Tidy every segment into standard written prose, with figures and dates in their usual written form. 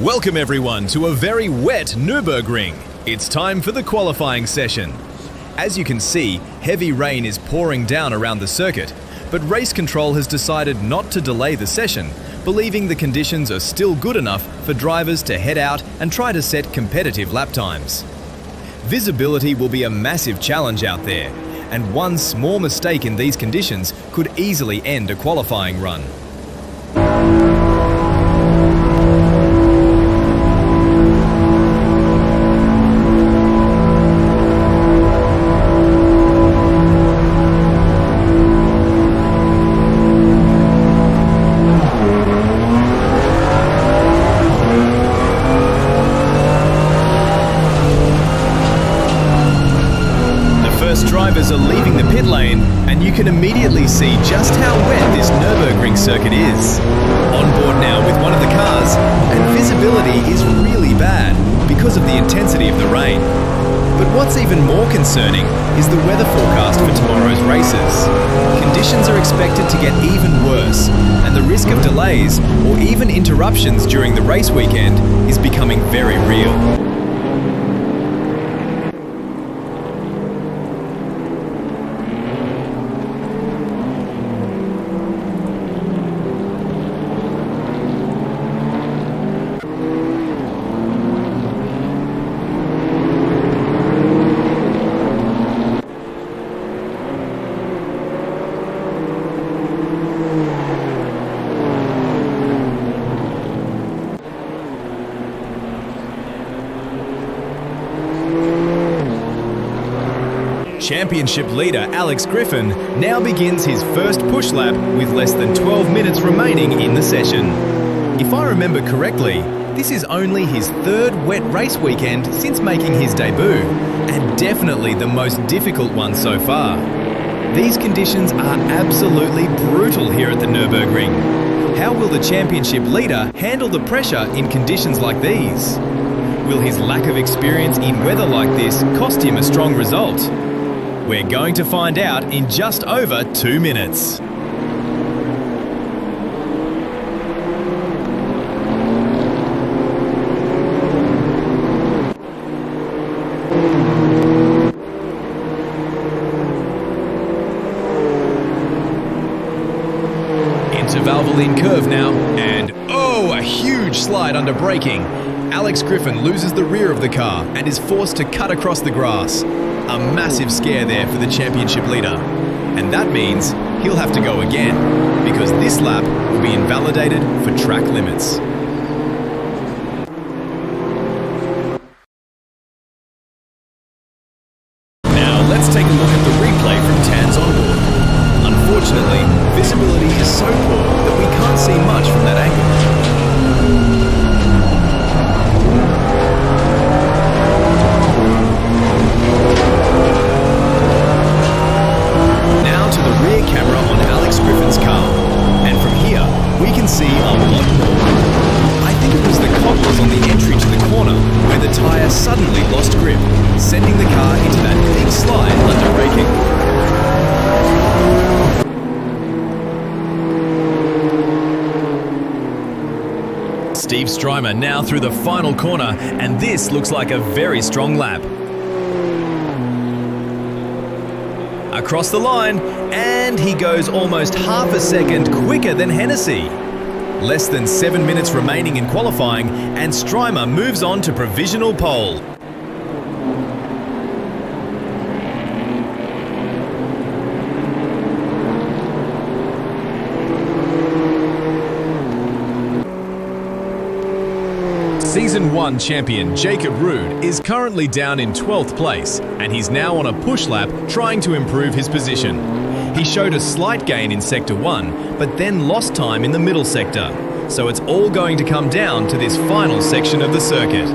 Welcome everyone to a very wet Nurburgring. It's time for the qualifying session. As you can see, heavy rain is pouring down around the circuit, but race control has decided not to delay the session, believing the conditions are still good enough for drivers to head out and try to set competitive lap times. Visibility will be a massive challenge out there, and one small mistake in these conditions could easily end a qualifying run. Drivers are leaving the pit lane, and you can immediately see just how wet this Nürburgring circuit is. On board now with one of the cars, and visibility is really bad because of the intensity of the rain. But what's even more concerning is the weather forecast for tomorrow's races. Conditions are expected to get even worse, and the risk of delays or even interruptions during the race weekend is becoming very real. Championship leader Alex Griffin now begins his first push lap with less than 12 minutes remaining in the session. If I remember correctly, this is only his third wet race weekend since making his debut, and definitely the most difficult one so far. These conditions are absolutely brutal here at the Nürburgring. How will the championship leader handle the pressure in conditions like these? Will his lack of experience in weather like this cost him a strong result? We're going to find out in just over 2 minutes. Into Valvoline curve now, and a huge slide under braking. Alex Griffin loses the rear of the car and is forced to cut across the grass. A massive scare there for the championship leader. And that means he'll have to go again, because this lap will be invalidated for track limits. Now let's take a look at the replay from Tan's onboard. Unfortunately, visibility is so poor that we can't see much from that angle. Camera on Alex Griffin's car, and from here we can see a lot more. I think it was the coppers on the entry to the corner where the tyre suddenly lost grip, sending the car into that big slide under braking. Steve Strymer now through the final corner, and this looks like a very strong lap. Across the line, and he goes almost half a second quicker than Hennessy. Less than 7 minutes remaining in qualifying, and Strymer moves on to provisional pole. Season 1 champion Jacob Ruud is currently down in 12th place, and he's now on a push lap trying to improve his position. He showed a slight gain in Sector 1, but then lost time in the middle sector, so it's all going to come down to this final section of the circuit.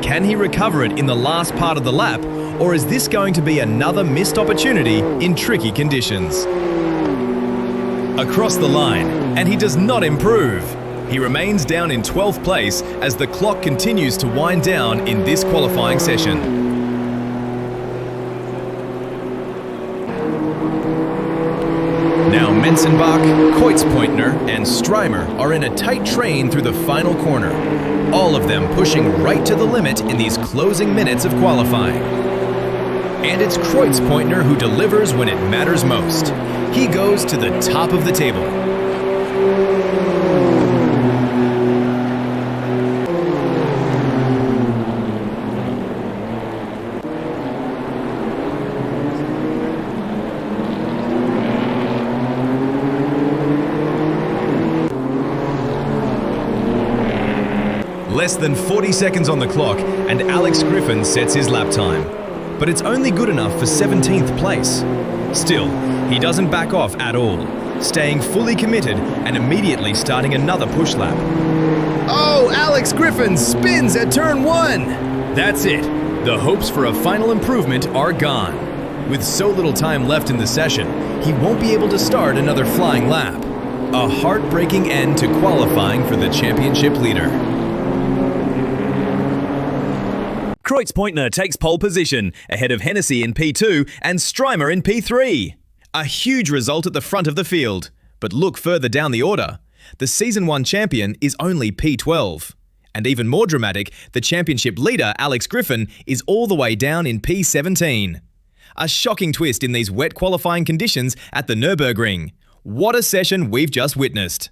Can he recover it in the last part of the lap, or is this going to be another missed opportunity in tricky conditions? Across the line, and he does not improve. He remains down in 12th place as the clock continues to wind down in this qualifying session. Now Menzenbach, Kreutzpointner, and Streimer are in a tight train through the final corner, all of them pushing right to the limit in these closing minutes of qualifying. And it's Kreutzpointner who delivers when it matters most. He goes to the top of the table. Less than 40 seconds on the clock, and Alex Griffin sets his lap time. But it's only good enough for 17th place. Still, he doesn't back off at all, staying fully committed and immediately starting another push lap. Oh, Alex Griffin spins at turn 1! That's it. The hopes for a final improvement are gone. With so little time left in the session, he won't be able to start another flying lap. A heartbreaking end to qualifying for the championship leader. Kreutzpointner takes pole position, ahead of Hennessy in P2 and Streimer in P3. A huge result at the front of the field. But look further down the order. The Season 1 champion is only P12. And even more dramatic, the championship leader, Alex Griffin, is all the way down in P17. A shocking twist in these wet qualifying conditions at the Nurburgring. What a session we've just witnessed.